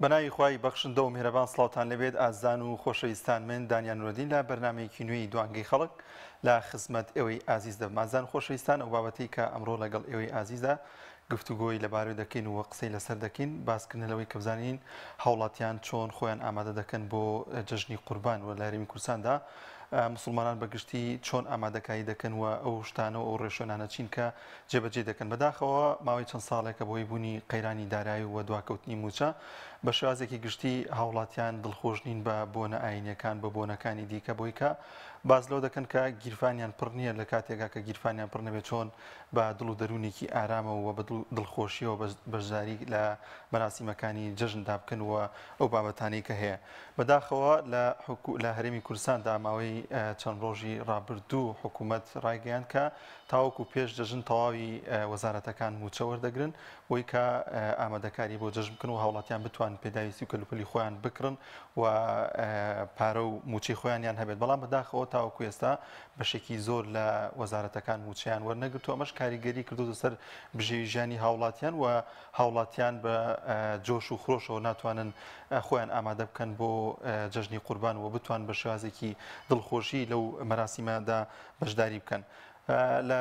بەناوی خوای بەخشندە و میهرەبان سڵاوتان لەبێت ئازان و خۆشەویستان من دانیان نورەدین لە بەرنامەیەکی نوێی دوانگەی خەڵک لە خزمەت ئێوەی ئازیز دەبمازان خۆشەویستان ئەو بابەتی کە ئەمڕۆ لەگەڵ ئێوەی ئازیزە گفتوگۆی لەبارەی دەکەین و قسەی لەسەر دەکەین باسکردنەوەی کە بزانین هاوڵاتیان چۆن خۆیان ئامادە دەکەن بۆ جەژنی قوربان و لە هەرێمی کوردستاندا مسلمانان بەگشتی چۆن ئامادەکاری دەکەن و ئەو شتانە و ئەو ڕێشۆنانە چین کە جێبەجێ دەکەن بەداخەوە ماوەی چەند ساڵێکە بۆی بوونی قەیرانی دارایی و دواکەوتنی موچە بە شێوازێکی گشتی هاوڵاتیان دڵخۆش نین بە بۆنە ئاینیەکان بە بۆنەکانی دیکە بۆی کە باز لەو دەکەن کە گیرفانیان پڕ نییە لە کاتێکا کە گیرفانیان پڕ نەبێت چۆن بە دڵ و دەرونێکی ئارامە و بە دڵخۆشیەوە بەشداری لە بەراسیمەکانی جەژندا بکەن و ئەو بابەتانەی کە هەیە بەداخەوە لە هەرێمی کوردستاندا ماوەی چەند ڕۆژی ڕابردوو حکوومەت ڕایگەیان کە تاوەکو پێش جەژن تەواوی وەزارەتەکان موچە وەردەگرن بۆی کە ئامادەکاری بۆ جەژن بکەن و هاوڵاتیان بتوان پێداویستی و کەلوپەلی خۆیان بکڕن و پارە و موچەی خۆیانیان هەبێت بەڵام بەداخەوە تاوەکو ئێستا بەشێکی زۆر لە وەزارەتەکان موچەیان وەرنەگرتو ئەمەش کاریگەری کردوتە سەر بژێوی ژیانی هاوڵاتیان و هاوڵاتیان بە جۆش و خۆشەوە ناتوانن خۆیان ئامادە بکەن بۆ جەژنی قوربان و بتوان بە شێوازێکی دڵخۆشی لەو مەراسیمەدا بەشداری بکەن لە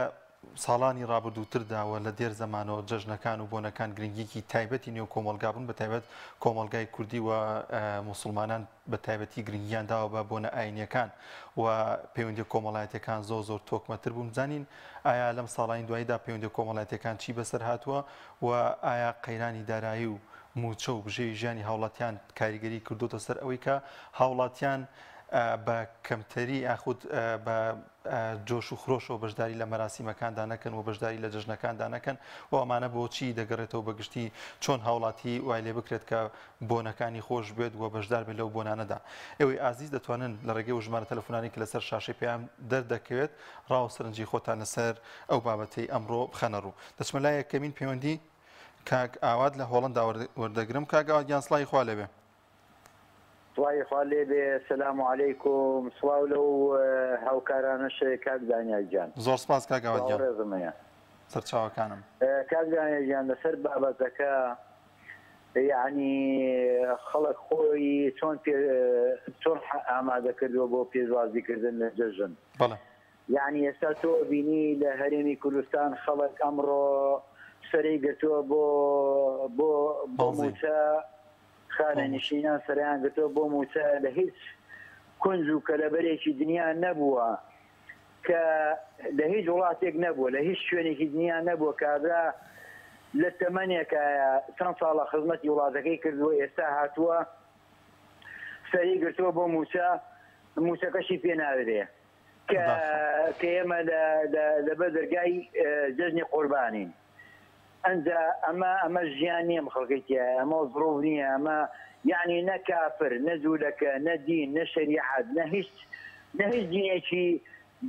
ساڵانی ڕابردووترداوە لە دێر زەمانەوە جەژنەکان و بۆنەکان گرنگیکی تایبەتی نێو کۆمەلگا بوون بە تایبەت کۆمەلگای کوردی و موسڵمانان بە تایبەتی گرنگیان داوە بە بۆنە ئاینیەکان و پەیوەندی کۆمەڵایەتەکان زۆر تۆکمەتر بوون بزانین ئایا لەم ساڵانی دواییدا پەیوەندی کۆمەڵایەتەکان چی بەسەر هاتووە و ئایا قەیرانی دارایی و موچە و بژێوی ژیانی هاوڵاتیان کاریگەری کردوتە سەر ئەوەی کە هاوڵاتیان بە کەمتەری ئاخود بە جۆش و خرۆشەوە بەشداری لە مەراسیمەکاندا نەکەن و بەشداری لە جەژنەکاندا نەکەن و ئەمانە بۆچی دەگەڕێتەوە بەگشتی چۆن هاوڵاتی وای لێ بکرێت کە بۆنەکانی خۆش بێت و بەشدار بێت لەو بۆنانەدا ئێوەی ئازیز دەتوانن لە ڕێگەی و ژمارە تەلەفۆنانی کە لەسەر شاشەی پێیان دەردەکەوێت ڕاو سەرنجی خۆتان لەسەر ئەو بابەتەی ئەمڕۆ بخەنە ڕوو دەچمە لای یەکەمین پەیوەندی کاک ئاواد لە هۆڵەندا وەردەگرم کاک ئاواد گیان سڵای خوا لێبێ سڵای خوا لێبێ سەلام عەلەیکوم سڵاو لەو هاوکارانەش کاک دانیالگیان زۆر سپاس کاک ئاوادگیان ڕێزمەیە سەرچاوەکانم کاک دانیالگیان لەسەر بابەتەکە یعنی خەڵک خۆی چۆن ئامادە کردووە بۆ پێشوازیکردن لە جەژن یعنی ئێستا تۆ بینی لە هەرێمی کوردستان خەڵک ئەمڕۆ سەرەی گرتووە بۆ موچە خانە نشینان سەریان گرتووە بۆ موچە لە هیچ کونج و کەلەبەرێکی دنیا نەبووە کە لە هیچ وڵاتێک نەبووە لە هیچ شوێنێکی دنیا نەبووە کابرا لە تەمەنێکە چەند ساڵە خزمەتی وڵاتەکەی کردووە ئێستا هاتووە سەری گرتووە بۆ موچەکەشی پێ ناوێ کە ئێمە لەبەر دەرگای جەژنی قوربانین ئەنجا ئەمە ژیان نییە خەڵکێکە ئەمە زڕۆڤ نییە ئەمە یعنی نە کافر نە جوولەکە نە دین نە شەریعەت نە هیچ دینێکی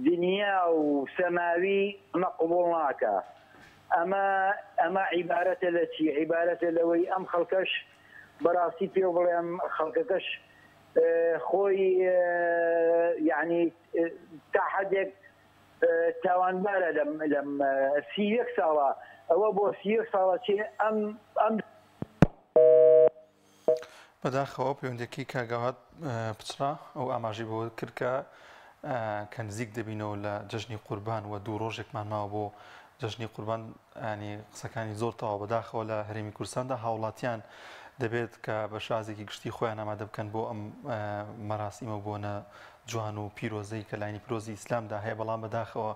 دنیا و سەماوی ئەمە قبوڵ ناکە ئەمە عیبارەتە لە چی عیبارەتە لەوەی ئەم خەڵکەش بەڕاستی پێ بڵێم خەڵکەکەش خۆی یعنی تا حەدێک تاوانبارە لەم 31 ساڵە ئەوە بۆ 31 ساڵە چێ ئەم بەداخەوە پەیوەندێکی کاگاوات پچرا ئەو ئاماژی بۆ کرد کە نزیک دەبینەوە لە جەژنی قوربان و دوو ڕۆژێکمان ماوە بۆ جەژنی قوربان ینی قسەکانی زۆر تەواو بەداخەوە لە هەرێمی کوردستاندا هاوڵاتیان دەبێت کە بە شازێکی گشتی خۆیان ئامادە بکەن بۆ ئەم مەراسیمە بۆنە جوان و پیرۆزەی کە لاینی پیرۆزی ئیسلامدا هەیە بەڵام بەداخەوە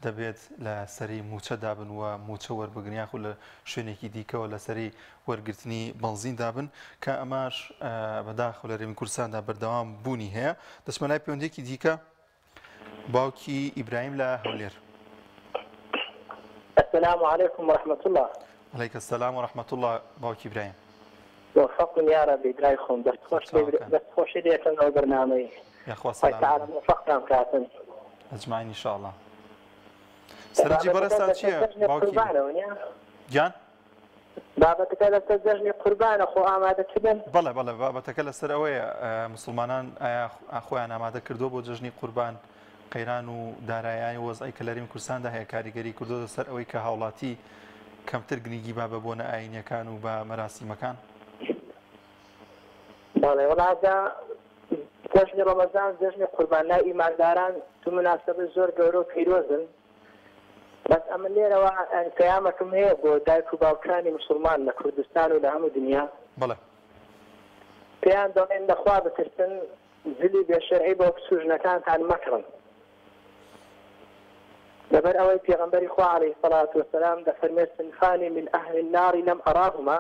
دەبێت لە سەری موچە دابن و موچە وەربگرن یاخو لە شوێنێکی دیکەوە لە سەری وەرگرتنی بەنزین دابن کە ئەماش بەداخەوە لە هەرێمی کوردستاندا بەردەوام بوونی هەیە دەچمە لای پەیوەندێکی دیکە باوکی ئیبراهیم لە هەولێر السلام عليكم ورحمة الله. عليك السلام ورحمة الله باوکی ئیبراهیم وفقكم يا رب إدرايكم بس خوش ليكم أو برنامج يا أخوة سلام تعالى موفقكم كاتن أجمعين إن شاء الله سرنجي برستان شيء باوكي جان بابتك لە جەژنی قوربانە خۆ ئامادە کردن بەڵێ بابەتەکە لەسەر ئەوەیە مسلمانان خۆیان ئامادە کردووە بۆ جەژنی قوربان قەیران و دارایانی وەزعی کە لە هەرێمی کوردستاندا هەیە کاریگەری کردووە لەسەر ئەوەی کە هاوڵاتی کەمتر گرنگی با بە بۆنە ئاینیەکان و بە مەراسیمەکان بەڵێ وڵاتدا جەژنی ڕەمەزان جەژنی قوربانای ئیمانداران تو مناسبەت زۆر گەورە و پیرۆزن بەس ئەمە لێرەوە پەیامەکەم هەیە بۆ دایک و باوکانی موسڵمان لە کوردستان و لە هەموو دنیا بەڵێ پێیان دەڵێن لەخوا بترسن زلی بێشەرعی بۆ سوژنەکانتان مەکڕن لەبەر ئەوەی پێغەمبەری خوا عەلەیهی سەڵات وەسەلام دەفەرمێ صنفان من ئەهل النار لم ئەراهما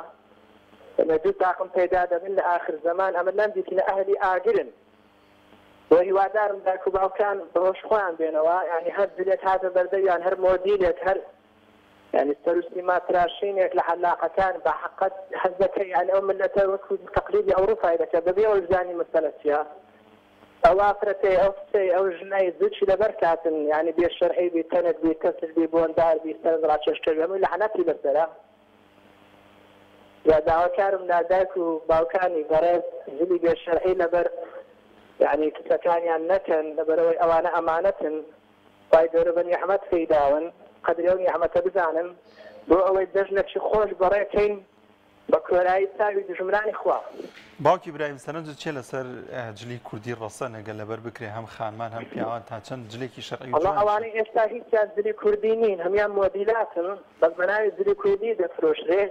لە دوو تاقم پەیدا دەبن لە ئاخر زەمان ئەمە لەم دیتنە ئەهلی ئاگرن بۆ هیوادارم دایک و باوکان بەهۆش خۆیان بێنەوە یعنی هەر زلێک هاتە بەردەویان هەر مۆدیلێک هەر يعني السروسي ما تراشينك لحلاقتان بحقت حزك يعني أو ملته وكود تقليدي أو رفع إذا كذبية والجاني مسألة فيها أو آخرتي أو سي أو جناي زوجي لبركات يعني بالشرعي بيتند بيكسر بيبوندار بيستند راتشش كلهم اللي حناتي مثلا يا دعوة كارم ناداك وباوكاني برز زلي بالشرعي لبر يعني كتكاني عن نكن لبروي أوانا أمانة بايدور بن يحمد في داون قدر يوم يحمد بزانم بو أول دجنك خوش بريكين بكوراي ساوي دجمراني خوا باوکی برایم سەرنج چێ لەسەر جلی کوردی ڕەسە نەگەل لەبەر بکرێ هەم خانمان هەم پیاوان تا چەند جلێکی شەرعی والله ئەوانەی ئێستا هیچیان جلی کوردی نین هەمیان مۆدیلاتن بەس بەناوی جلی کوردی دەفرۆشرێ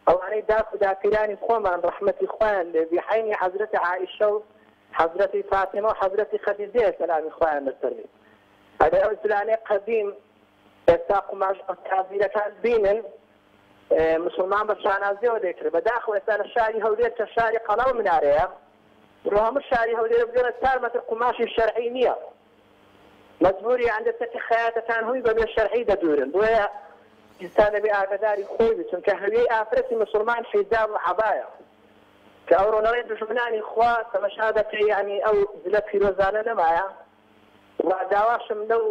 ئەوانەی داک و داپیرانی خۆمان ڕەحمەتی خۆیان لێ بحینی حەزرەتی عائیشە و حەزرەتی فاتیمە و حەزرەتی خەدیجە سەلامی خۆیان لەسەر هەر ئەو جلانەی قەدیم ئێستا قوماش تازیرەکان بینن مسلمان بە شانازیەوە دەکرد بەداخەوە ئێستا لە شاری هەولێر کە شاری قەڵەو منارەیە ڕۆ هەموو شاری هەولێر بگەنە 4 مەتر قوماشی شەرعی نییە مەجبوری عەندەتەکی خەیاتەکان هەووی بەبێ شەرعی دەدورن بۆیە ئینسان دەبێ ئاگاداری خۆی بچون کە هەویەی ئافرەتی مسلمان حیجاب و عەبایە کە ئەو ڕۆنەڕێ دژمنانی خوا تەمەشا دەکەی یعنی ئەو جلە پیرۆزانە نەمایە و داواشم لەو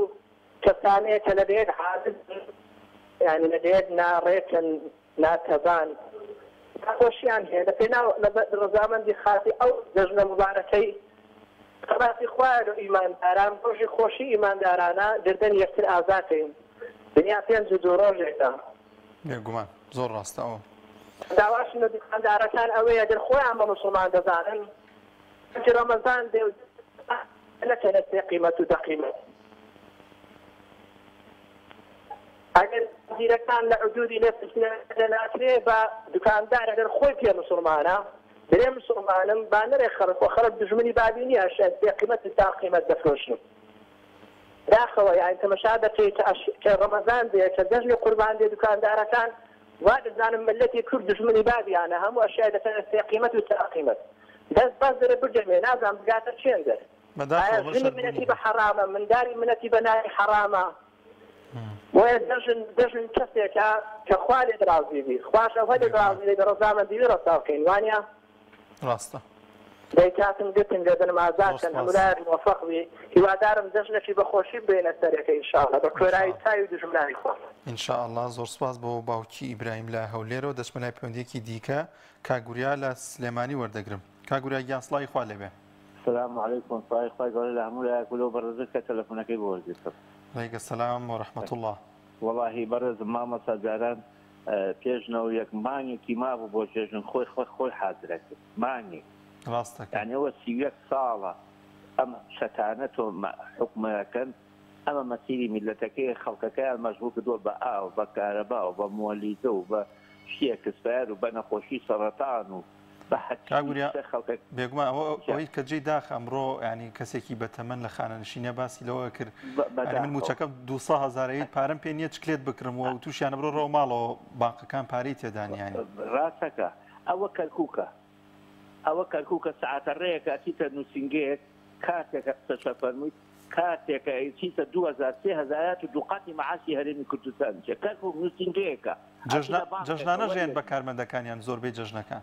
کەسانەیە کە لەدەیەک حادث يعني لديك ناريكن ناتبان خۆشیان هەیە لە پێناو لە ڕەزامەندی خاتی ئەو دەژنە مبارەکەی خەباتی خوایە و ئیمانداران ڕۆژی خۆشی ئیماندارانە دەردەن یەکتر ئازاکەین دنیا 5 ڕۆژێکە بێگومان زۆر ڕاستەوە داواشن لە دوکاندارەکان ئەوەیە دەر خۆیان بە مسلمان دەزانن ڕەمەزان دێ نەکەنە سێ قیمەت و دەقیمەت ئەگەر زیرەکان لە حدودی لێناکرێ بە دوکاندار ئەگەر خۆی پێ مسلمانە برێ مسلمانم با نەرێ خەڵک و خەڵک دژمنی بابی نییە شێت بێ قیمەت تا قیمەت دەفرۆشن داخەوە یعنی تەمەشا دەکەیت کە ڕەمەزان دێ کە دەژنی قوربان دێ دوکاندارەکان وا دەزانم ملەتی کورد دژمنی بابیانە هەموو ئەشیای دەکەنە سێ قیمەت و تا قیمەت دەست باز دەرێ بردەمێ نازانم بگاتە چێندە ئایا ژنی منەتی بە حەرامە منداری منەتی بە ناوی حەرامە وای دژن کەسێکە کە خوا لێ درازی بی خوش ئەوە لێ درازی لێ ڕەزامەندی ڕەساوکەین وانە ڕاستە دەیکاتم گرتن دەبنم ئازادکەن هەمولایەت موفەق بی هیوادارم دژنێکی بەخۆشی بێنە سەرەکە ئینشاءڵڵا بە کۆرایی تاوی دژمنانی خوا ئینشاءڵڵا زۆر سپاس بۆ باوکی ئیبراهیم لە هەولێرەوە دەچمە لای پەیوەندیەکی دیکە کاگوریا لە سلێمانی وەردەگرم کاگوریا گیانسڵای خوا لێبێ السلام عليكم صاحب خير قال العمول ياكلوا برزك تلفونك بورجي عليك السلام ورحمة الله والله برز ماما سجاران بيجنا وياك ماني كيما ابو بوجن خوي حاضرك ماني راستك يعني هو سيوك صالة اما شتانته حكم كان اما مسيري ملتك خلقك المجبور دول بقى وبكهرباء وبموليده وبشيء كسفار وبنخوشي سرطان کاگوریا بێگومان ئەوەی کە جێی داخ ئەمڕۆ ینی کەسێکی بەتەمەن لە خانەنشینە باسی لەوە کرد من موچەکەم 200,000 پارەم پێ نییە چکلێت بکڕمەوە و تووشیانە بڕۆ ڕۆ ماڵەوە بانقەکان پارەی تێدانیانی ڕاستەکە ئەوە کەرکووکە سعاتە ڕێیەکە چیتە نووسنگێک کاتێکە قسەشە فەرموویت کاتێکە چیتە 2,000 و دووقاتی معاسی هەرێمی کوردستان کەرکووک نووسنگەیەکە جەژنانە ژێن بە کارمەندەکانیان زۆربەی جەژنەکان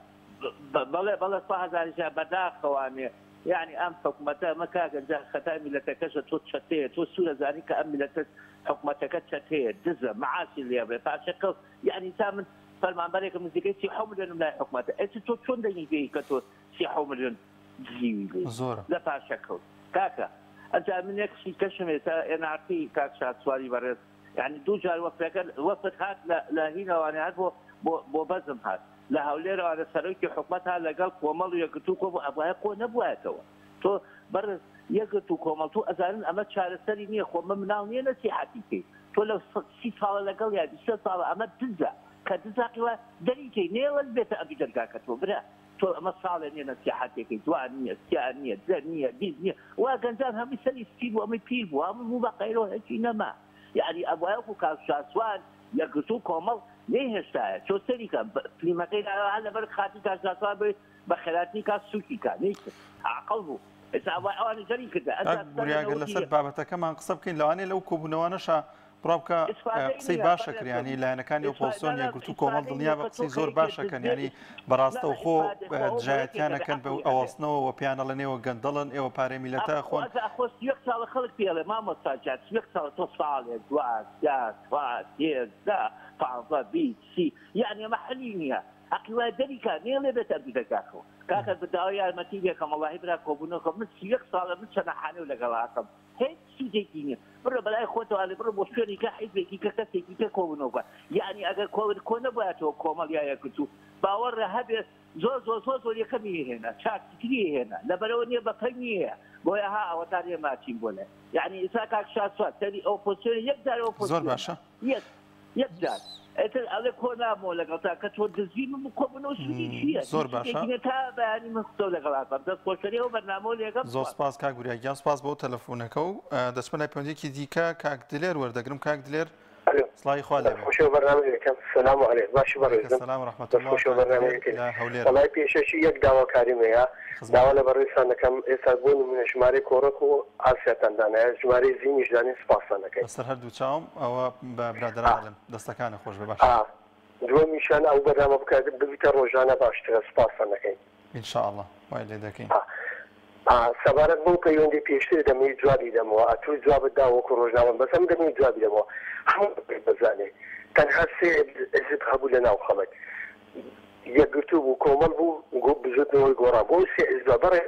بەڵێ 100,000 بەداخەوانێ یعنی ئەم حکوومەتە مەکاگە خەتای میلەتەکەشە تۆ چەتەیە تۆ سوورە زانی کە ئەم میلەتە حکوومەتەکە چەتەیە دزە معاسی لێبێ پاشەکە یعنی تا من فەرمانبەرێکە نزیکەی 30 ملیۆنم لای حکوومەتە ئەچ تۆ چۆن دەنیبێی کە تۆ 30 ملیۆن دزیوی زۆرە لە پاشەکەوت کاکە ئەجا من یەکشی کەشم ێتا ئێنارتی کاک شادسواری بەڕێز یعنی دوو جار وەفت هات لە هینەوانێ هات بۆ بەزم هات لە هەولێرەوە لە سەرۆکی حکوومەتها لەگەڵ کۆمەڵ و یەکگرتوو کۆ ئەوایە کۆ نەبووایەتەوە تۆ بەڕێز یەکگرتوو کۆمەڵ تۆ ئەزانن ئەمە چارەسەری نییە خۆ مە مناو نییە نەسیحەتی کەیت تۆ لە 30 ساڵە لەگەڵ یا 20 ساڵە ئەمە دزە کە دزاقیوە دەریکەی نێوە بێتە ئەبی دەرگاکە تۆ برا تۆ ئەمە ساڵێ نیە نەسیحەتێکی دوان نییە سیان نییە جەر نییە بیز نییە وا گەنجان هەمووی سەری سپی بوو ئەمەی پیر بوو هەموو بوو بە قەیرۆ هیچی نەما یعنی ئەوایەکو کاکشاسوان یەکگرتوو کۆمەڵ نەیهێشتایە تۆ سەریکە فلیمەکەی لەبەر خاتی کاکشاسوان بێت بە خێراتی کا سووکی کا نیکە عقڵ بوو ئەوانە جەری کردە بوریاگە لەسەر بابەتەکەمان قسە بکەین لەوانێ لەو کۆبوونەوەنەشە بڕابکە قسەی باشەکر ینی لایەنەکانی ئۆپۆزیسیۆن یەکگرتوو کۆمەڵ دڵنیا بە قسەی زۆر باشەکەن ینی بەڕاستە و خۆ جایەتیانەکەن بە ئەوەستنەوە و پیانەڵە نێوە گەندەڵن ئێوە پارەی میلەتە خۆن یەک ساڵە خەڵک پێڵێ مامۆستاجات یەک ساڵ تۆ ساڵێ دوات هێزدا 15 20 یعنی ئەمە حەلی نییە عقیوای دەریکا نێڵێ بێت ئەبی دەکاکەوە کاکە بەداوای یارمەتی بێکەم وڵاهی برا کۆبوونەوە من 1 ساڵە من چەنە حانێ و لەگەڵاکەم هیچ سوودێکی نییە بڕە بەلای خۆتەوە لێ بڕە بۆ شوێنی کە حیزبێکی کە کەسێکی کە کۆبوونەوە یعنی ئەگەر کۆ نەبایەتەوە کۆمەڵ یا یەکگرتوو باوەڕە هەبێت زۆر یەکەمی هێنا چاکتری هێنا لەبەرەوە نییە بەپەی نییە بۆیە ها ئەوەتان ئێ ماچین بۆ لێ یعنی ئێستا کاک شاسوات سەری ئۆپۆزیسیۆن یەکجار زۆر باشە یەکجار ئێتر ئەڵێ کۆ نامۆ لەگەڵتا کە تۆ دزوی من کۆبوونەوە سوودی چییە زۆر باشە تا بەیانی من قسە لەگەڵاتم دەست خۆشەریەوە بەرنامە لێگەڵ زۆر سپاس کاک بوریاگیان سپاس بۆ تەلەفۆنەکە و دەچمە لای پەیوەندیەکی دیکە کاک دلێر وەردەگرم کاک دلێر سڵاوی خوا لێبێ خۆشەوە بەرنامەیەکەم سەلام عەلەیکم باشی بەڕێزم سەلام ڕەحمەت الله خۆشەوە بەرنامەیەکەی لە هەولێر وەڵای پێشەشی یەک داواکاریم هەیە داوا لە بەڕێزتان دەکەم ئێستا بۆ نمونە ژمارەی کۆڕک و ئاسیاتان دانایە ژمارەی زیینیش دانێ سپاسان دەکەین بەسەر هەردوو چاوم ئەوە بە برادەرانڵێن دەستەکانە خۆش بێ باش دووەمیشان ئەو بەرنامە بکات ببیتە ڕۆژانە باشترە سپاسان دەکەین ئینشاءڵڵا وای لێ دەکەین سەبارەت بۆ پەیوەندی پێشتر دەمەوێت جوابی دەمەوە ئەتوی جوابت دا وەکو ڕۆژناوە بەسەم دەمەوێت جوابی دەمەوە هەموو بزانێ تەنها سێ حیزب هەبوو لە ناو خەڵک یەکگرتوو بوو کۆمەڵ بوو بزوتنەوەی گۆڕان بۆ سێ حیزب بەڕێ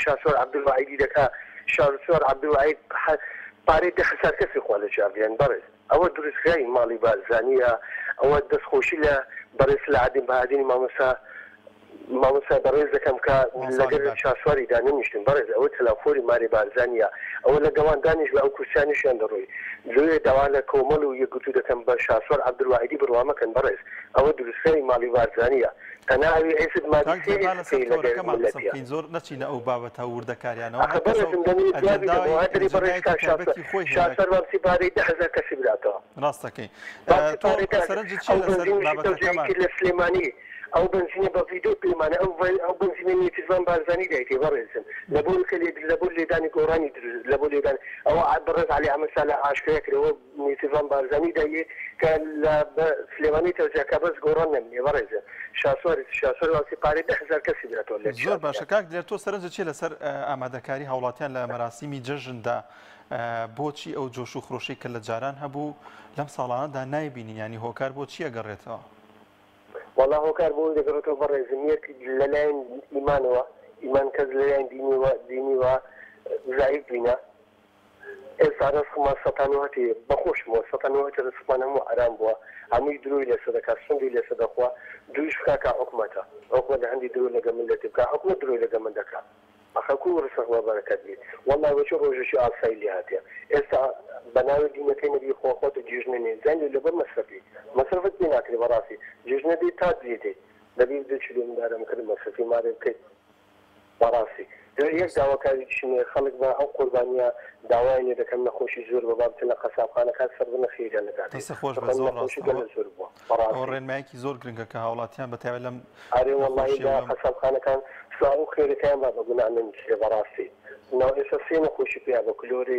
شاسوار عەبدولواحیدی دەکا شاسوار عەبدولواحید پارەی 10,000 کەسی خوا لە چاویان بەڕێز ئەوە دروستکراوی ماڵی بارزانیە ئەوە دەستخۆشی لە بەڕێز لە عادین بەهادینی مامۆستا بەڕێز دەکەم کە لەگەر شاسواریدا نەنیشتن بەڕێز ئەوە تەلافۆری ماری بارزانیە ئەوە لە گەوان دانیش بە ئەو کورسانیشیان دەڕۆی لێ داوا لە کۆمەڵ و یەکگرتوو دەکەم بە شاسوار عەبدولواحیدی بڕوا مەکەن بەڕێز ئەوە دروستکراوی ماڵی بارزانیە تەناوی حیزب مادی زۆر نەچینە ئەو بابەتە وردەکاریانەوە شاسوار باسی پارەی 10,000 کەسی براتەوە ڕاستەکەی سەرنجت چی لەسەر بابەتەکەمان لە سلێمانی ئەو بنزینە بە ڤیدیۆ پێمانە ئەو بنزینە نیتیزان بارزانی دایتێ بەڕێزم لە بۆ لێدانی گۆڕانی دروست لە بۆ لێدان ئەوە بەڕێز عەلی ئەحمەد لە ئاشکرا کردەوە نیتیزان بارزانی دایێ کە لە سلێمانی تەوزیعکە بەس گۆڕان نەمنێ بەڕێزم شاسوار واسی پارەی 10,000 کەسی براتەوە لێ زۆر باشە کاک دلێر تۆ سەرنجت چی لەسەر ئامادەکاری هاوڵاتیان لە مەراسیمی جەژندا بۆچی ئەو جۆش و خڕۆشی کە لە جاران هەبوو لەم ساڵانەدا نایبینی ینی هۆکار بۆ چیە گەڕێتەوە والله هۆکار بۆ دەگەڕێتەوە بەڕێزم یەک لەلایەن ئیمانەوە ئیمان کەس لەلایەن دینیوە زایف بینە ئێستا ڕستخمان سەتانوەتی بەخۆشمەوە سەتانوەتی ڕستخمان هەموو ئارام بووە هەمووی دروی لێسە دەکات سندی لێسە دەخوا دویش بکاکە حکومەتە حکومەت هەندی درۆ لەگە ملەتی بکات حکومەت درۆی لەگە من دەکات ئەخەکو ڕستخوا بەرەکەت بێت والله وەچە ڕۆژێکی ئاسایی لێ هاتێ ئێستا بەناوی دینەکەی نەبی خۆخۆت و جێژنێ زانگ لەبەر مەسرفت پێ ناکرێ بەڕاستی جێژنە دێت تا دێتێ دەبی دەچلێمدارم کرد مەسرفی مارێ بکەیت بەڕاستی یەک داواکاریشنێ خەڵک بە ئەو قوربانیە داوای لێ دەکەم نەخۆشی زۆر بەبابتە لە قەسابخانەکان سەر بنە خێرە نەکات خۆش بە زۆر ئەو ڕێنمایەکی زۆر گرنگە کە هاوڵاتیان بەتاوێت لەم ئارێ وەڵی لە قەسابخانەکان ساو خێرەکەیان بە بەگونا نەنیشێ بەڕاستی ناو ئێستا سێ نەخۆشی پێیا بە کلۆرێ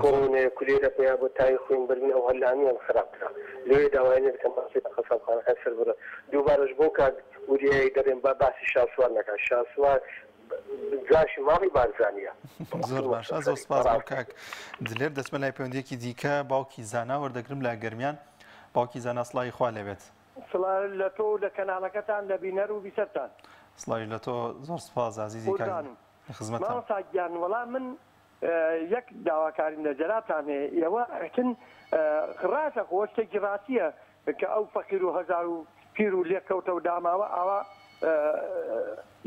کۆرۆنێ کولێرە پێیا بۆ تای خوێن بەرین ئەو هەلامیان خراپترا لێ داوای دەکەم باسی قەسابخانەکان سەر برە دووبارەش بۆ کات وریایی دەڕێن با باسی شاسوار نەکات شاسوار جاشی ماڵی بارزانیە زۆر باشە زۆر سپاس بۆ کاک دلێر دەچمە لای پەیوەندیەکی دیکە باوکی زانا وەردەگرم لە گەرمیان باوکی زانا سڵاوی خوا لێبێت سڵاو لە تۆ لە کەناڵەکەتان لە بینەر و بیسەرتان سڵاوی لە تۆ زۆر سپاس عزیزی خزمەتتان ماوەساگیان وەڵام من یەک داواکاریم لە جەراتان هەیە ئێوە ڕاستە خۆ شتێکی ڕاستیە کە ئەو فەقیر و 1000 پیر و لێکەوتە و داماوە ئاوا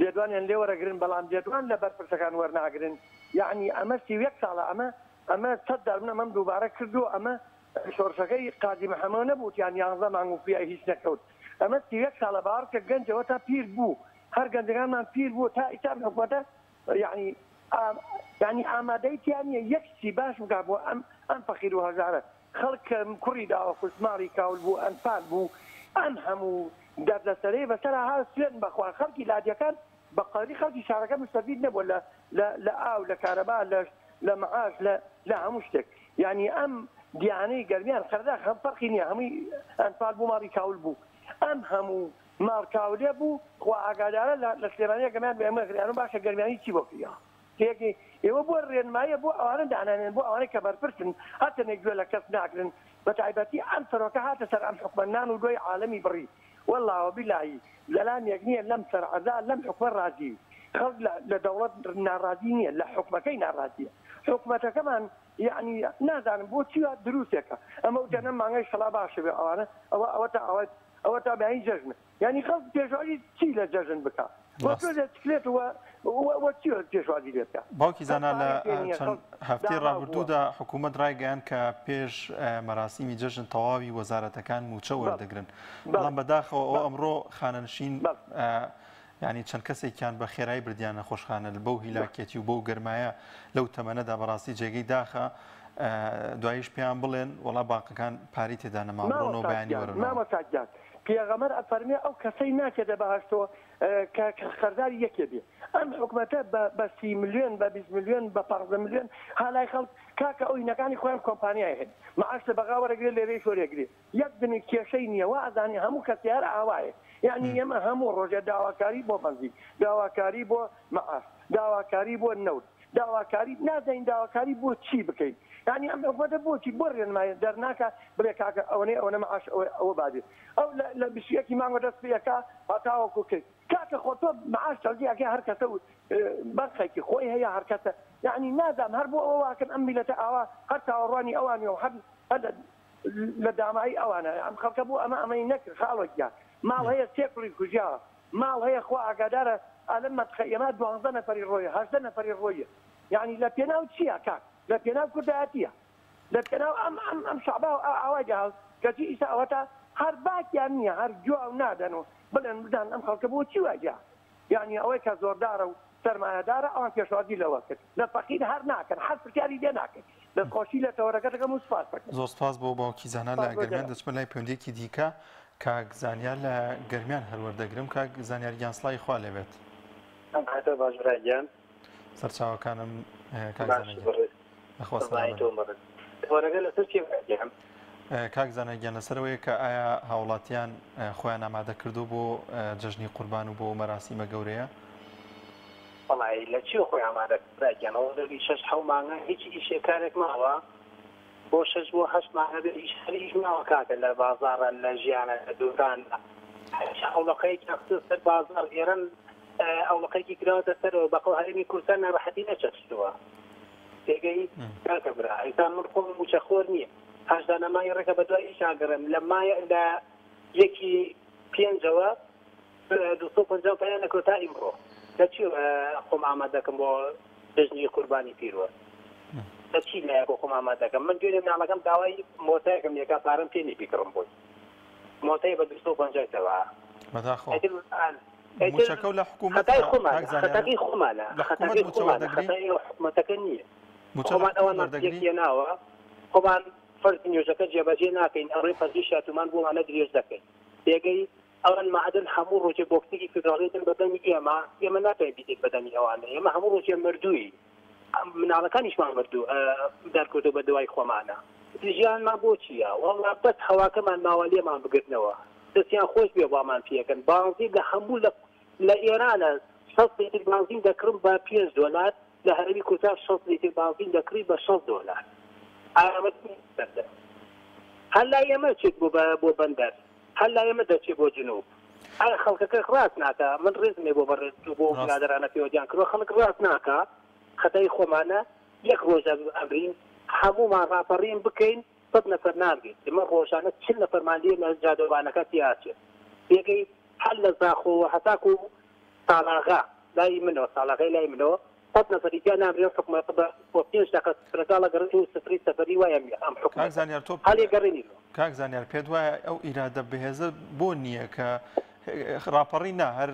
لێدوانیان لێ وەرەگرن بەڵام لێدوان لە بەرپرسەکان وەرناگرن یعنی ئەمە 31 ساڵە ئەمە 100 ئەمەم دووبارە کردو ئەمە شۆڕشەکەی قادی محەمەد نەبوو یان 11 مانگ و پیا هیچ نەکەوت ئەمە 31 ساڵە باوەڕ کە گەنجەوە تا پیر بوو هەر گەنجەکانمان پیر بوو تا ئیتام حکومەتە یعنی ئامادەیتیانە یەکسی باش بکا بۆ ئەم فەقیر و هەژارە خەڵک کوڕی داوە کوسماری کاول بوو ئەنفال بوو ئەم هەموو دەردەسەرەی بەسەر ها سوێن بەخوا خەڵکی لادیەکان بە قەدری خەڵکی شارەکە مستەفید نەبووە لە ئاو لە کارەبا لە مەعاش لە هەموو شتێک یعنی ئەم دیانەی گەرمیان خەردا هەم فەرقی نییە هەمووی ئەنفال بوو ماڵی کاول بوو ئەم هەموو ماڵ کاولێ بوو خوا ئاگادارە لە سلێمانیە گەمیان بە ئێمە غریانە باشە گەرمیانی چی بۆ کریا تێگەی ئێوە بۆ ڕێنمایە بۆ ئەوانە دانانێن بۆ ئەوانەی کە بەرپرسن هەتەنێک گوێ لە کەس ناکرن بە تایبەتی ئەم سەرۆکە هاتە سەر ئەم حکومەتنان و دوای عالەمی بڕی والله وبالله لەلام یەک نییە لەم سەرعەزا لەم حکومەت ڕازی خەڵک لە دەوڵەت ناڕازی نییە لە حکومەکەی ناڕازیە حکومەتەکەمان یعنی نازانم بۆ چیوە دروستێکە ئەمە وتەنە مانگای شەڵا باشە بێ ئەوانە ئەوە تا بەهی جەژنە یعنی خەڵک پێشوازی چی لە جەژن بکات باوکی زانە لە چەند هەفتەی ڕابردوودا حکوومەت ڕایگەیان کە پێش مەراسیمی جەژن تەواوی وەزارەتەکان موچە وەردەگرن بەڵام بەداخەوە ئەو ئەمڕۆ خانەنشین ینی چەند کەسێکیان بە خێرایی بردیانە خۆشخانە بەو هیلاکێتی و بەو گەرمایە لەو تەمەنەدا بەڕاستی جێگەی داخە دواییش پێیان بڵێن وەڵا باقەکان پاری تێدا نەماڕۆنەوە بەیانی وەرن پێغەمبەر ئەفەرمێ ئەو کەسەی ناکێتە بەهەشتەوە کە خەرداری یەکێ بێ ئەم حکومەتە بە 30 ملیۆن بە 20 ملیۆن بە 15 ملیۆن هالای خەڵک کاکە ئەو هینەکانی خۆیان کۆمپانیای هەن معاش لە بەغا وەرەگرێت لێرەی شۆرێگرێت یەک دنێ کێشەی نییە وا ئەزانی هەموو کەسیار ئاوایە یعنی ئێمە هەموو ڕۆژە داواکاری بۆ بەنزین داواکاری بۆ معاش داواکاری بۆ نەوت داواکاری نازانین داواکاری بۆ چی بکەین یعنی ئەم حکومەتە بۆچی بۆ ڕێنمایە دەرناکە بڵێ کاکە ئەوە معاش ئەوە بادێت ئەو لە 21 مانگۆ دەست پێەکە هاتاوەکو کرد کاکە خۆ تۆ معاش تەڵگیەکە هەر کەسە و بەرخێکی خۆی هەیە هەر کەسە یعنی نازانم هەر بۆ ئەوە واکەن ئەم میلەتە ئاوا هەر تاوەڕوانی ئەوانی و هەر لە دامایی ئەوانە ئەم خەڵکە بوو ئەمەی نەکرد خاڵێکیان ماڵ هەیە سێکڕی کوژیاوە ماڵ هەیە خۆ ئاگادارە ئەلم مەتخەیەمە 12 نەفەری ڕۆیە 18 نەفەری ڕۆیە یعنی لە پێناو چییە کاک لە پێناو کوردایەتیە لە پێناو ئەم شعبا و ئاوای جاهاز کەچی ئیسا ئەوەتە هەر باکیان نییە هەر جووا و نادەن و بڵێن بدان ئەم خەڵکە بۆ چی واجا یعنی ئەوەی کە زۆردارە و سەرمایەدارە ئەوان پێشوازی لەوە کرد لە فەقیر هەر ناکەن هەر پرسیاری لێ ناکەن دەستخۆشی لە تەوەرەکەتەکەم و سوپاس بکەن زۆر سوپاس بۆ باوکی زانە لە گەرمیان دەچمە لای پەیوەندیەکی دیکە کاک زانیار لە گەرمیان هەروەردەگرم کاک زانیار گیانسڵای خوا لێبێت باش برایان سەرچاوەکانم کاک زانەگیان لەسەرەوەی کە ئایا هاوڵاتیان خۆیان ئامادە کردو بۆ جەژنی قوربان و بۆ مەراسیمە گەورەیە وڵی لە چی خۆی ئامادەگیانەوە دەبی 6 مانگە هیچ ئیشێکارێک ماوە بۆ 6 بۆ 8 مانگە هیچ ماوە کاکە لە بازاڕە لە ژیانە لە دووراندا ئەوڵەکەی سەر بازار ئێران ئەوڵەکەیکی کراوەتە سەرەوە بەقەو هەرێمی کوردستان ناڕەحەتی نەچەشتووە تێگەی کاکە برا ئەیسان من خۆم موچەخۆر نییە هەشدا نەمای ڕێکە بە دوای ئیشاگەڕم لە مایە لە یەکی پێنجەوە 250 پەیانە کۆتا ئیمڕۆ لە چی خۆم ئامادەکەم بۆ جەژنی قوربانی پیرۆ لە چی لایە بۆ خۆم ئامادەکەم من دوێنێ مناڵەکەم داوای مۆتایەکەم یەکا پارەم پێ نەبیکڕم بۆی مۆتای بە 250ەوە موچەکە لە حکوومەت خەتەکەی خۆمانە خەتەکەی حکوومەتەکە نییە خۆمان ئەوە ناوە خۆمان فەرزی نوێژەکە جێبەجێ ناکەین ئەڕێ فەرزی شاتومان بۆمانە درێژ دەکەین تێگەی ئەوەن معدن هەموو ڕۆژێ بۆکسێکی فدراڵیتن بەدەمی ئێمە ناتوانین بیدێک بەدەمی ئەوانە ئێمە هەموو ڕۆژێ مردووی مناڵەکانیشمان مردوو دەرکردو بە دوای خۆمانە ژیانمان بۆ چییە وەڵا بەس هەواکەمان ماوە لێمان بگرنەوە دەستیان خۆش بێ بامان پێکەن بانزی لە هەموو لە ئێرانە 6 لیتر بانزین دەکڕم بە $5 لە هەرێمی کوردستان 6 لیتر بانزین دەکڕی بە $6 هەر لای ئێمە چێت بۆ بەندەر هەر لای ئێمە دەچێت بۆ جنوب ئەگە خەڵکەکە ڕاست ناکە من ڕێزمێ بۆ بەڕێز بۆ برادەرانە پێوەجیان کردوە خەڵک ڕاست ناکە خەتای خۆمانە یەک ڕۆژە ئەمرین هەموومان ڕاپەڕین بکەین 100 نەفەر ناگێت ئێمە ڕۆژانە 40 نەفەرمان لێ لە جادۆبانەکە تیاچێت یەکەی هەر لە زاخۆ هەتاکو ساڵاغا لای منەوە ساڵاغی لای منەوە قەت نەفەریتیان نامرێ حکومەت بە 5 دقیقە سفرەکە لەگەڕێت و سفری سەفەری وایە ئەم حکومەت هەڵێ گەڕێنی کاک زانیار پێت وایە ئەو ئیرادە بەهێزە بۆ نییە کە ڕاپەڕی نا هەر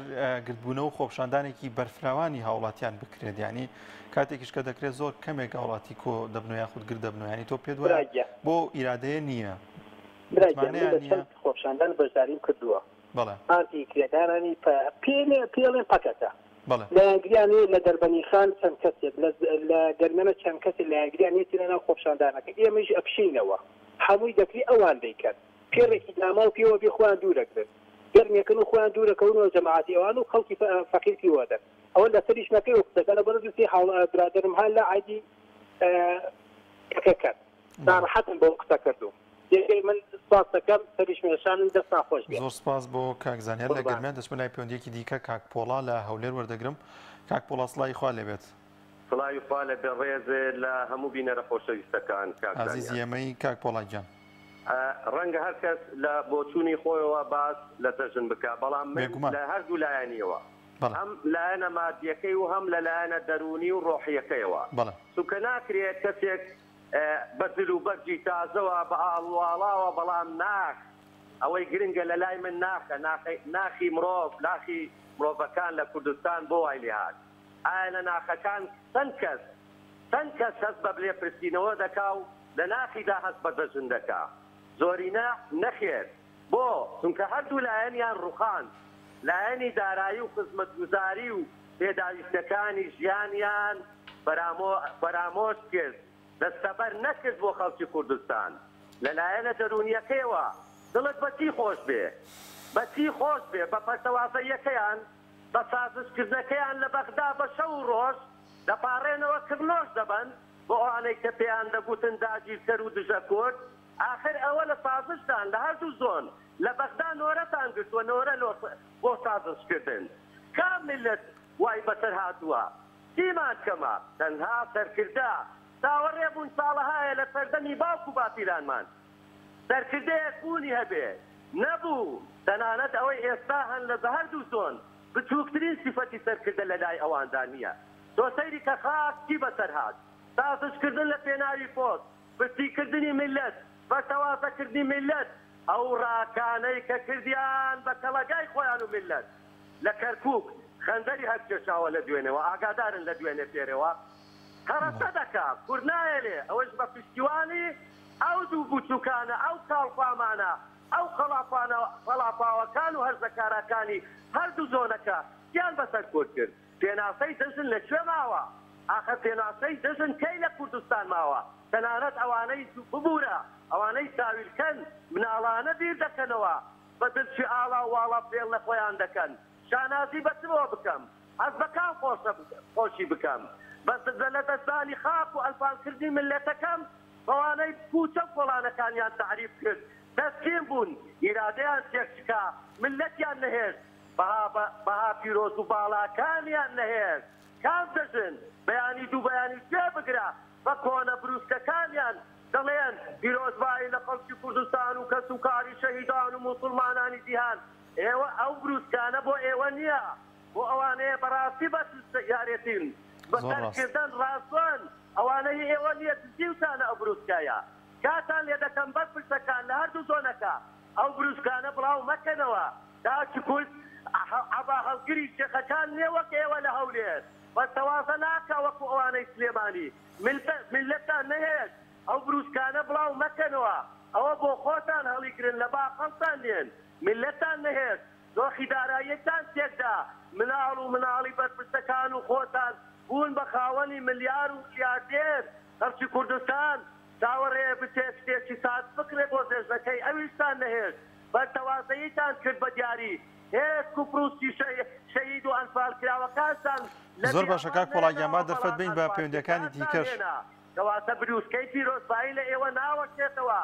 گرتبوونەوە و خۆپشاندانێکی بەرفراوانی هاوڵاتیان بکرێت ینی کاتێکیش کە دەکرێت زۆر کەمێک هاوڵاتی کۆ دەبنەوە یاخود گر دەبنەوە ینی تۆ پێت وایە بۆ ئیرادەیە نییە خۆپشاندان بەشداریم کردووە ئارتی کرێدارانی پێڵێن پەکەتە لە گریانی لە دەربەنی خان چەند کەسێک لە گەرمێنە چەند کەسی لە گریانی تێنە خۆپشاندانەکە ئێمەش ئەپشینەوە هەمووی دەکری ئەوان دەیکەن پێڕێکی داما و پێوە بێ خۆیان دوورەکرن گەرمێکن و خۆیان دوورەکەونەوە جەماعەتی ئەوان و خەڵکی فەقیرکی وەدەن ئەوە لە سەریش نەکەی و قسەکە لە بەرزی برادرم هەر لە عادی کرد ناڕەحەتم بۆ قسە کردو یەکەی من سپاس دەکەم سەریش مێشانم دەستا خۆش بێت زۆر سپاس بۆ کاک زانیار لە گەرمیان دەچمە لای پەیوەندیەکی دیکە کاک پۆڵا لە هەولێر وەردەگرم کاک پۆڵا سڵای خوا لێبێت سڵاوی خوا لە بێڕێزێ لە هەموو بینەرە خۆشەویستەکان عزیز ئێمەی کاک پۆڵا گیان ڕەنگە هەر کەس لە بۆچوونی خۆیەوە باس لە دەژن بکە بەڵام لە هەردوو لایەنیەوە هەم لایەنە مادیەکەی و هەم لە لایەنە دەرونی و ڕۆحیەکەیەوە چونکە ناکرێت کەسێک بەدل و بەرجی تازەوە بە ئاڵواڵاوە بەڵام ناخ ئەوەی گرنگە لە لای من ناخە ناخی مرۆڤ ناخی مرۆڤەکان لە کوردستان بۆ وای لێهات ئایا لە ناخەکان چەند کەس هەست بە بلێپرسینەوە دەکا و لە ناخیدا هەست بە دەژن دەکا زۆرینە نەخێر بۆ چونکە هەردوو لایەنیان ڕوخان لایەنی دارایی و خزمەتگوزاری و پێداویستەکانی ژیانیان بەرامۆژ کرد دەستەبەر نەکرد بۆ خەڵکی کوردستان لەلایەنە دەرونیەکەیەوە دڵت بەچی خۆش بێ بە پەرتەوازەیەکەیان بە سازشکردنەکەیان لە بەغدا بە شەو و ڕۆژ دەپاڕێنەوە کڕنۆش دەبن بۆ ئەوانەی کە پێیان دەگوتن داگیرکەر و دژە کورد ئاخر ئەوە لە سازشدان لە هەردوو زۆن لە بەغدا نۆرەتان گرتووە نۆرە بۆ سازشکردن کام میلەت وای بەسەر هاتووە چیمان کەمە تەنها سەرکردە داوەڕێبوون ساڵەهایە لە سەردەمی باوکو باپیرانمان سەرکردەیەک بوونی هەبێ نەبوو تەنانەت ئەوەی ئێستا هەن لە هەردوو زۆن بچووکترین سیفەتی سەرکردە لە لای ئەواندا نییە تۆ سەیری کە خاک چی بەسەر هات سازشکردن لە پێناوی پۆست برسیکردنی میلەت بەتەوازەکردنی میلەت ئەو ڕاکانەی کە کردیان بە کەڵەگای خۆیان و میلەت لە کەرکووک خەندەری هەر کێشاوە لە دوێنەوە ئاگادارن لە دوێنێ فێرەوە هەرەسە دەکا کورد نایەنێ ئەوەش بە پشتیوانی ئەو دوو بچووکانە ئەو کاڵخوامانە ئەو خەڵاپاوەکان و هەرزەکارەکانی هەردوو زۆنەکە یان بەسەر کورد کرد پێناسەی دژن لەکوێ ماوە ئاخە پێناسەی دژن کەی لە کوردستان ماوە تەنانەت ئەوانەی ببوورە ئەوانەی ساویلکەن مناڵانە بیر دەکەنەوە بە دڵچی ئاڵا و واڵا فێڵ لە خۆیان دەکەن شانازی بەچەوە بکەم ئەس بەکان خۆشی بکەم بەس لە دەستانی خاک و ئەلفانکردنی ملەتەکەم بەوانەی پوچە فڵانەکانیان تعریف کرد دەستکێن بوون ئیرادەیان تێکچکا ملەتیان نەهێشت بەها پیرۆز و باڵاکانیان نەهێشت کام دەژن بەیانی دوو بەیانی گوێ بگرە بە کۆنە بروسکەکانیان دەڵێن پیرۆزبایی لە خەڵکی کوردستان و کەس و کاری شەهیدان و موسڵمانانی جیهان ئێوە ئەو بروسکانە بۆ ئێوە نییە بۆ ئەوانەیە بەڕاستی بە یارێتین بەسەرکردن ڕاستۆن ئەوانەی ئێوە نییە زیوتانە ئەو بروسکایە کاتان لێ دەکەم بەر پرسەکان لە هەردوو زۆنەکە ئەو بروسکانە بڵاو مەکەنەوە داچی کورد عەبا هەڵگری شێخەکان نێوەک ئێوە لە هەولێر بەتەوازە ناکە وەکو ئەوانەی سلێمانی ملەتان نەهێش ئەو بروسکانە بڵاو مەکەنەوە ئەوە بۆ خۆتان هەڵیگرن لە باخەڵتان لێن ملەتان نەهێش دۆخی داراییەتان تێکدا مناڵ و مناڵی بەرپرسەکان و خۆتان بوون بە خاوەنی ملیار و ملیاردێر خەڵکی کوردستان چاوەڕێ بچێت شتێکی ساز بکرێ بۆ دێژنەکەی ئەویشتان نەهێش بەرتەوازەییتان کرد بە دیاری هێز کوپڕوستی شەهید و ئەنفال کراوەکانتان زۆر باشە کاک پۆڵاگیان دەرفەت بین بە پەیوەندیەکانی دیکەش کەواتە بروسکەی پیرۆزبایی لە ئێوە ناوەشێتەوە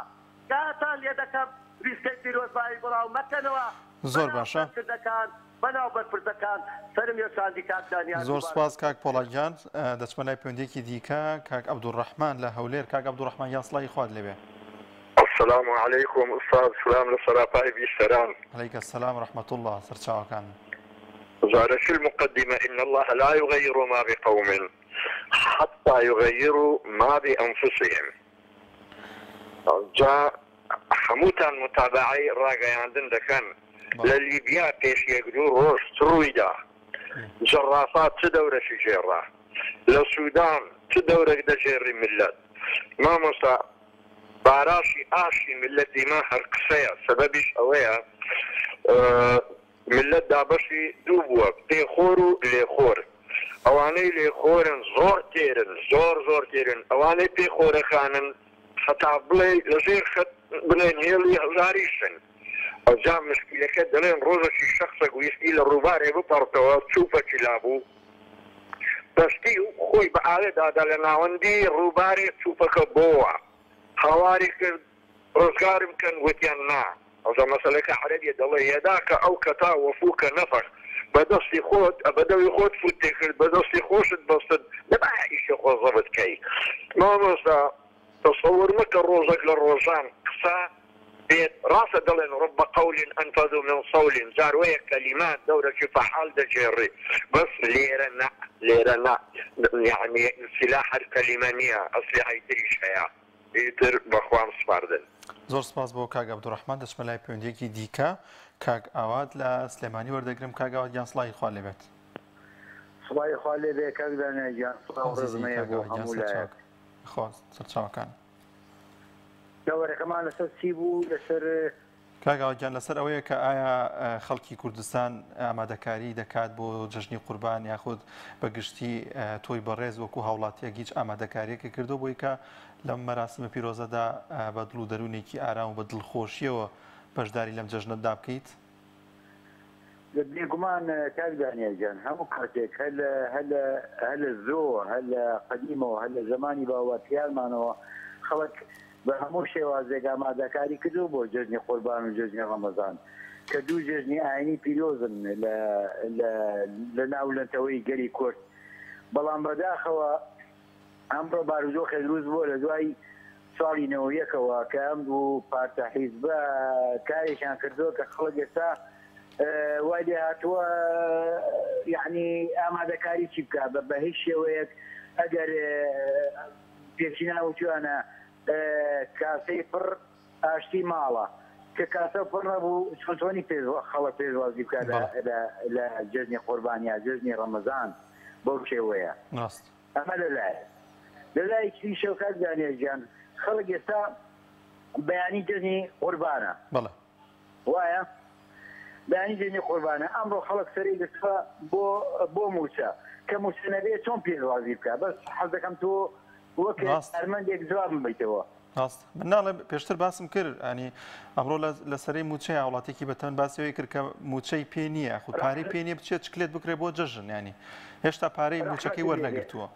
کاتان لێ دەکەم بریسکەی پیرۆزبایی بڵاو مەکەنەوە زۆر باشە بەناو بەرپرسەکان سەرم یێشاندی کاکدانیان زۆر سپاس کاک پۆڵاگیان دەچمە لای پەیوەندیەکی دیکە کاک عەبدوڕەحمان لە هەولێر کاک عەبدوڕەحمان یان سڵای خوارد لەبێ السلام عليكم أستاذ سلام للصرافة بيشتران. عليك السلام ورحمة الله. سرچاو كان زارش المقدمة إن الله لا يغير ما بقوم حتى يغيروا ما بأنفسهم. جاء حموتان متابعي راقي عندنا كان لليبيا كيش يقولوا روش ترويدا جرافات تدورة شجيرة للسودان تدورة دجيري ملت ما مصا باراشي آشي ملت ديما هرقسية سببش أويا ملت دابشي دوبوا بيخورو ليخور اواني ليخورن زور تيرن زور تيرن اواني بيخور خانن حتى بلي لجير خط بلين هيلي هزاريشن او جا مشكلة كدلين روزة شي شخصك ويسئل الروباري بطرطوة تشوفة كلابو بس تيو خوي بقالي دادا لنا وندي الروباري تشوفك بوا حواري كد رزقارم كان وتيانا او زي مثلا كحرية دالله يداك او كتا وفوك نفخ بدستي خوت بدوي خوت فوتيخل بدستي خوشت بسد نبع ايش خو ضبط كي ما مصا تصور مك الروزك للروزان قصا بيت راس دلن رب قول انفذ من صول زاروية كلمات دورة فحال دجيري بس ليرنا يعني سلاح الكلمانية اصلي هيدريش هيا يتر بخوام سپاردن. زۆر سپاس بۆ کاک عەبدوڕەحمان. دەچمە لای پەیوەندیەکی دیکە کاک ئاوات لە سلێمانی وەردەگرم. کاک ئاوات گیان سڵاوی خوا لێبێت. سڵاوی خوا لێبێ کاک دانیاگیان سڵاو ڕزمەیە بۆ هەموو لایەک. خۆ سەرچاوەکان. داوەرەکەمان لەسەر چی بوو لەسەر کاک ئاواتگیان لەسەر ئەوەیە کە ئایا خەڵکی کوردستان ئامادەکاری دەکات بۆ جەژنی قوربان یاخود بەگشتی تۆی بەڕێز وەکو هاوڵاتیەک هیچ ئامادەکاریەکە کردو بۆی کە لەم مەراسمە پیرۆزەدا بە دڵ و دەرونێکی ئارام و بە دڵخۆشیەوە بەشداری لەم جەژنەتدا بکەیت؟ بێگومان کاک دانیاگیان هەموو کاتێک هەر لە زۆ هەر لە قەدیمەوە هەر لە زمانی باوەتیارمانەوە خەڵک بە هەموو شێوازێک ئامادەکاری کردو بۆ جەژنی قوربان و جەژنی ڕەمەزان کە دوو جەژنی ئاینی پیرۆزن لە ناولەتەوەی گەری کورد. بەڵام بەداخەوە ئەمڕۆ بارودۆخی دروست بۆ لە دوای ساڵی 91ەوە کە ئەم دوو پارتە حیزبە کارێکیان کردووە کە خەڵک ئێستا وای لێ هاتووە یعنی ئامادەکاری چی بکات بە هیچ شێوەیەک ئەگەر پێچی ناوتوانە کاسەی پڕ ئاشتی ماڵە کە کاسە پڕ نەبوو چۆنی خەڵک پێشوازی بکات لە جەژنی قوربانیا جەژنی ڕەمەزان بەو شێوەیە. ئەمە لەلای کریشە و کاک دانیاگیان خەڵک ئێستا بەیانی جەژنی قوربانە وایە بەیانی جەژنی قوربانە ئەمڕۆ خەڵک سەری دەچوە بۆ موچە کە موچە نەبێت چۆن پێشوازی بکات بەس حەز دەکەم تۆ وەک ئەرمەندێک جوابم بیتەوە. ڕاست من ناڵێ پێشتر باسم کرد ئەنی ئەمڕۆ لە سەرەی موچەی وڵاتێکی بەتەن باسیەوەی کرد کە موچەی پێ نییە خود پارەی پێ نییە بچێت چکلێت بکرێت بۆ جەژن ینی هێشتا پارەی موچەکەی وەرنەگرتووە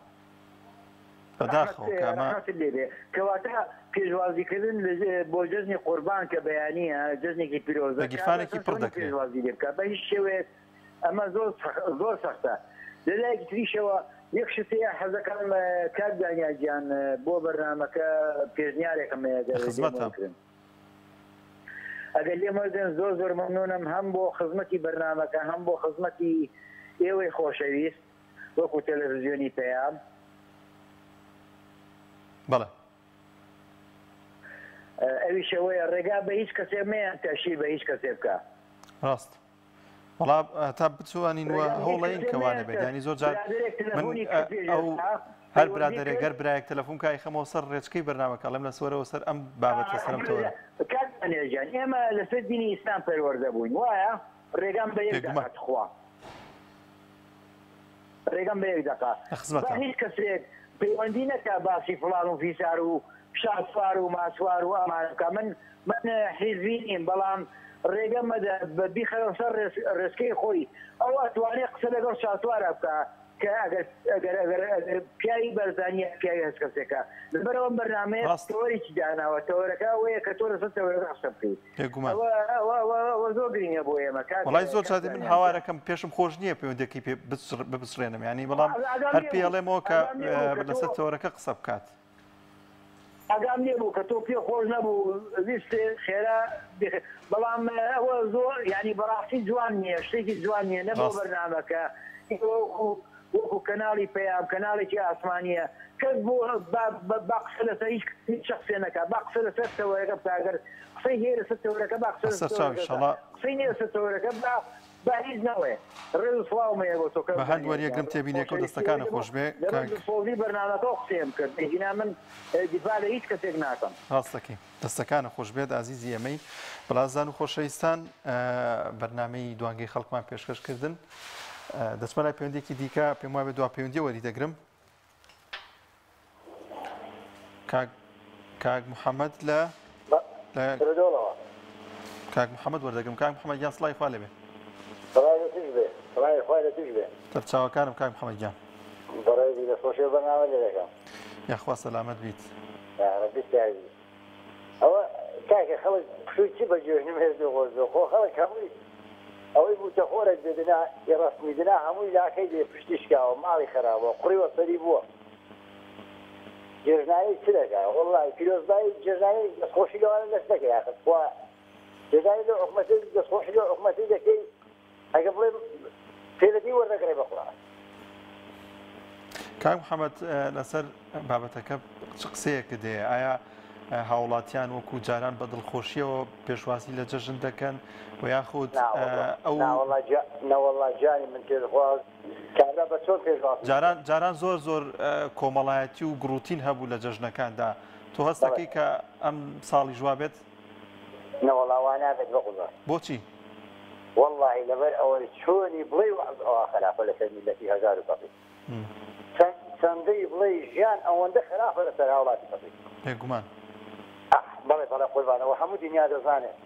بەداخەوە کەواتە پێشوازیکردن بۆ جەژنی قوربان کە بەیانیە جەژنێکی پیرۆزە گیرفانێکی پڕ دەکرێت پێشوازی لێ بکات بە هیچ شێوەیەک ئەمە زۆر سەختە. لەلایەکی تریشەوە یەک شتەیە حەزەکەم کاک دانیاگیان بۆ بەرنامەکە پێشنیارێکم دەکردن ئەگەر لێم وەرگن زۆر مەمنونم هەم بۆ خزمەتی بەرنامەکە هەم بۆ خزمەتی ئێوەی خۆشەویست وەکو تەلەڤیزیۆنی پەیام. بەڵێ ئەویشەوەیە ڕێگا بە هیچ کەسێ مەیان تەشیر بە هیچ کەسێ بکە. ڕاست وەڵام تا بچوانینوە هەوڵین کەوانە بێت ینی زۆر جار من ئەو هەر برادێک گەر برایەک تەلەفۆن کای خەمەوە سەر ڕێچکەی بەرنامەکە لەم لە سوەرەوە سەر ئەم بابەتە سەرم تۆرە. کاکانێژیان ئێمە لەسەر دینی ئیسلام پەروەردە بووین وایە ڕێگام بە یەک دەقات خوا ڕێگەم بە یەک دەقات بە هیچ کەسێک پەیوەندی نەکا باسی فڵان و فیسار و شاسوار و ماسوار و ئەمانە بکە. من حیزبی نیم بەڵام ڕێگە مەدە بە بیخەوە سەر ڕێسکەی خۆی ئەو ئەتوانێت قسە لەگەڵ شاسوارە بکە کە ئەگەر پیاوی بەرزانیە پیاوی هەست کەسێکە لەبەرەوە بەرنامەیە تەوەرێکی داناوە تەوەرەکە ئەوەیە کە تۆ لەسەر تەوەرەکە قسە بکەیت ئەوە زۆر گرینگە بۆ ئێمە وەڵای زۆر جاتی من هاوارەکەم پێشم خۆش نییە پەیوەندێکی ببسڕێنم ینی بەڵام هەر پێڵێمەوە کە لەسەر تەوەرەکە قسە بکات. ئاگام لێ بوو کە تۆ پێ خۆش نەبوو ویست خێرا بەڵام ئەوە زۆر ینی بەڕاستی جوان نییە شتێکی جوان نییە نە بۆ بەرنامەکە وەکو کەناڵی پەیام کەناڵێکی ئاسمانیە کەس بۆ با قسە لەسەر هیچ شخصێ نەکات با قسە لەسەر تەوەرەکە بکاگەر قسەی هەیە لەسەر تەوەرەکە با قسە قسەی نییە لەسەر تەوەرەکە با هیچ نەوەیە ڕێز و سڵاومەیە بۆ تۆ بە هەند وەریەکەم تێبینێکە و دەستەکانە خۆش بێ فۆزی بەرنامەکە قسەم کرد بێگینا من دیفاع لە هیچ کەسێک ناکەم ڕاستەکەی دەستەکانە خۆش بێت ئازیزی ئەمەی بەڵازان و خۆشەویستان بەرنامەی دوانگەی خەڵکمان پێشکەشکردن دەچمە لای پەیوەندێکی دیکە پێم وابێت دوا پەیوەندی وەری دەگرم کاک محەممەد لە کاک محەممەد وەردەگرم کاک محەممەد یان سڵای خوا لەبێ تەرچاوەکانم کاک محەممەد گیان یاخوا سەلامەت بیت ئەوە کاکە خەڵک پشووی بە جێژنم هێز خۆ خەڵک هەمووی ئەوەی بوتەخۆرە دەدنا ڕستمیدنا هەمووی لاکەی دێ پشتی شکاوە ماڵی خراپەوە قڕیوە سەری بووە جێژنایی چ دەکا وەڵڵی پیرۆزبایی جێژنایی دەستخۆشی لەوانە دەست دەکەی خوا جێژنایی لە حکومەتی دەستخۆشی لە حکومەتی دەکەی ئەگە بڵێ فێرەتی وەردەگرێ بەخوڕان کاک محەممەد لەسەر بابەتەکە چ قسەیەکە دێ ئایا هاوڵاتیان وەکو جاران بە دڵخۆشیەوە پێشواسی لە جەژن دەکەن و یاخود ئەو نەوەڵاجانی من تێخواز کابرا بە چۆن پێشواسی جاران زۆر زۆر کۆمەڵایەتی و گروتین هەبوو لە جەژنەکاندا تۆ هەست دەکەی کە ئەم ساڵی جووا بێت نەوەڵاوانە بێت بەقوزە بۆچی واللهی لەبەر ئەوەی چۆنی بڵێ ئەوە خراپە لەسەر میلەتی هەزار و بەقی چەندەی بڵێ ژیان ئەوەندە خراپە لەسەر هاوڵاتی بەقی بێگومان بەڵێ بەڵێ قوربانەوە هەموو دنیا دەزانێت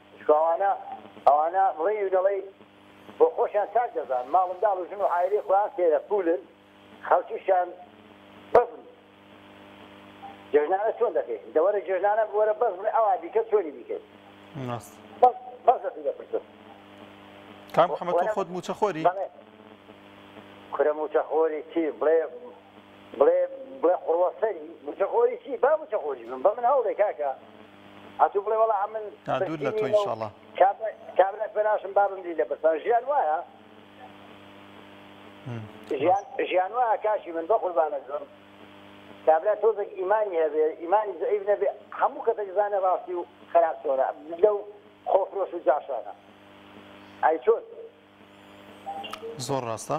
ئەوانە بڵێ دەڵێ بۆ خۆشیان چاک دەزان ماڵم داڵ و ژن و عایلەی خۆیان تێرە پولن خەڵکیشیان بەزن جێژنانە چۆن دەکەیت دەوەرە جێژنانە وەرە بەز بڵێ ئەوا دیکە چۆنی بیکەیت بەز دەسی دەپرسن کام محەممەد تۆ خۆت موچەخۆری کورە موچەخۆری چی بڵێ قڕوەسەری موچەخۆری چی با موچەخۆری من بە من هەوڵێ کاکە ئەتوو بڵێ وەڵا من دوور لە تۆ ئینشاڵڵا کابرا پێناشم بابم دی لە بەسان ژیان وایە ژیان وایە کاشی من بە قوربانەکەم کابرا تۆزێک ئیمانی هەبێ ئیمانی زەعیف نەبێ هەموو کەسێک زانە ڕاستی و خراپ چۆنە لەو خۆفرۆش و جاشانە ئای چۆن زۆر ڕاستە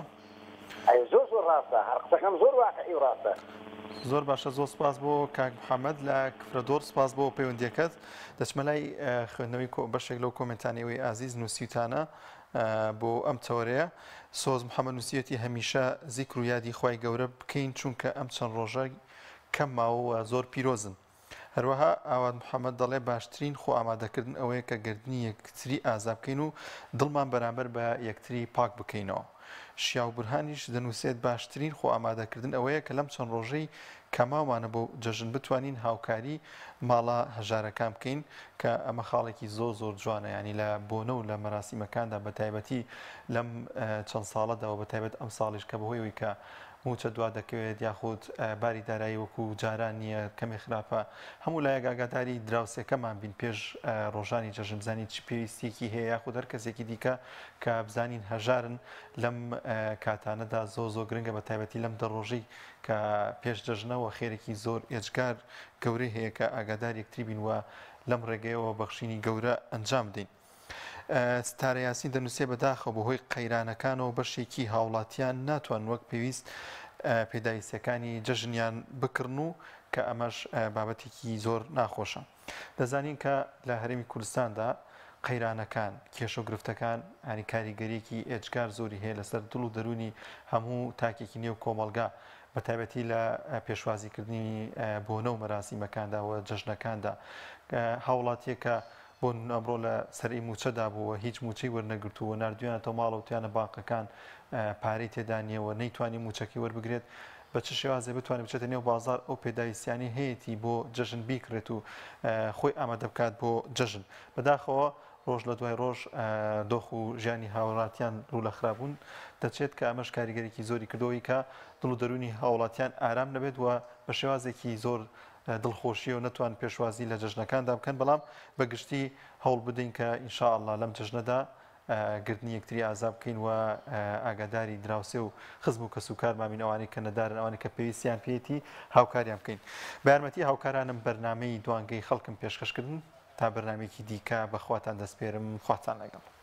ئەی زۆر ڕاستە هەر قسەکەم زۆر واقعی و ڕاستە زۆر باشە زۆر سپاس بۆ کاک محەممەد لە کفرەدۆر سپاس بۆ پەیوەندیەکەت دەچمە لای خوێندنەوەی بەشێک لەو کۆمنتانیەوەی ئازیز نووسیوتانە بۆ ئەم تەوەرەیە سۆز محەممەد نووسیەتی هەمیشە زیکر و یادی خوای گەورە بکەین چونکە ئەم چەند ڕۆژە کەم ماوەوە زۆر پیرۆزن هەروەها ئاواد محەممەد دەڵێ باشترین خۆ ئامادەکردن ئەوەیە کە گردنی یەکتری ئازا بکەین و دڵمان بەرامبەر بە یەکتری پاک بکەینەوە شیاو بورهانیش دەنووسێت باشترین خۆ ئامادەکردن ئەوەیە کە لەم چەند ڕۆژەی کەماوانە بۆ جەژن بتوانین هاوکاری ماڵە هەژارەکان بکەین کە ئەمە خاڵێکی زۆر جوانە ینی لە بۆنە و لە مەراسیمەکاندا بە تایبەتی لەم چەند ساڵەداوە بە تایبەت ئەم ساڵیش کە بەهۆیەوەی کە موچە دوا دەکەوێت یاخود باری دارایی وەکو جاران نییە کەمی خراپە هەموو لایەک ئاگاداری دراوسەکەمان بین پێش ڕۆژانی جەژن بزانین چ پێویستێکی هەیە یاخود هەر کەسێکی دیکە کە بزانین هەژارن لەم کاتانەدا زۆر گرنگە بە تایبەتی لەم دەڕۆژەی کە پێش جەژنەوە خێرێکی زۆر ئێجگار گەورەی هەیە کە ئاگادار یەکتری بین وە لەم ڕێگەیەوە بەخشینی گەورە ئەنجام بدەین. ستارە یاسین دەنووسێ بەداخەوە بەهۆی قەیرانەکانەوە بەشێکی هاوڵاتیان ناتوان وەک پێویست پێداویستەکانی جەژنیان بکردن و کە ئەمەش بابەتێکی زۆر ناخۆشە. دەزانین کە لە هەرێمی کوردستاندا قەیرانەکان کێشە و گرفتەکان ینی کاریگەریەکی ئێجگار زۆری هەیە لەسەر دڵ و دەرونی هەموو تاکێکی نێو کۆمەلگا بە تایبەتی لە پێشوازیکردنی بۆنە و مەراسیمەکاندا و جەژنەکاندا هاوڵاتیەکە بۆ ئەمڕۆ لە سەری موچەدا بووە هیچ موچەی وەرنەگرتووە نردویانەتەوە ماڵەوتیانە باقەکان پارەی تێدا نیەوە نەیتوانی موچەکەی وەربگرێت بە چ شێوازێ بتوانێت بچێتە نێو بازار ئەو پێداویستیانی هەیەی بۆ جەژن بیکرێت و خۆی ئامادە بکات بۆ جەژن بەداخەوە ڕۆژ لە دوای ڕۆژ دۆخ و ژیانی هاوڵاتیان ڕوو لە خراپبوون دەچێت کە ئەمەش کاریگەرێکی زۆری کردەوەی کە دڵ و دەرونی هاوڵاتیان ئارام نەبێت وە بە شێوازێکی زۆر دڵخۆشی و نەتوان پێشوازی لە جەژنەکاندا بکەن بەڵام بەگشتی هەوڵ بدەین کە ئینشاءالله لەم جەژنەدا گردنی یەکتری ئازا بکەین و ئاگاداری دراوسێ و خزم و کەسوکارمامین ئەوانەی کە نەدارن ئەوانەی کە پێویستیان پێێتی هاوکاریان بکەین. بە یارمەتی هاوکارانم بەرنامەی دوانگەی خەڵکم پێشکەشکردن تا بەرنامێکی دیکە بەخواتان دەستپێرم خواتان لەگەڵ.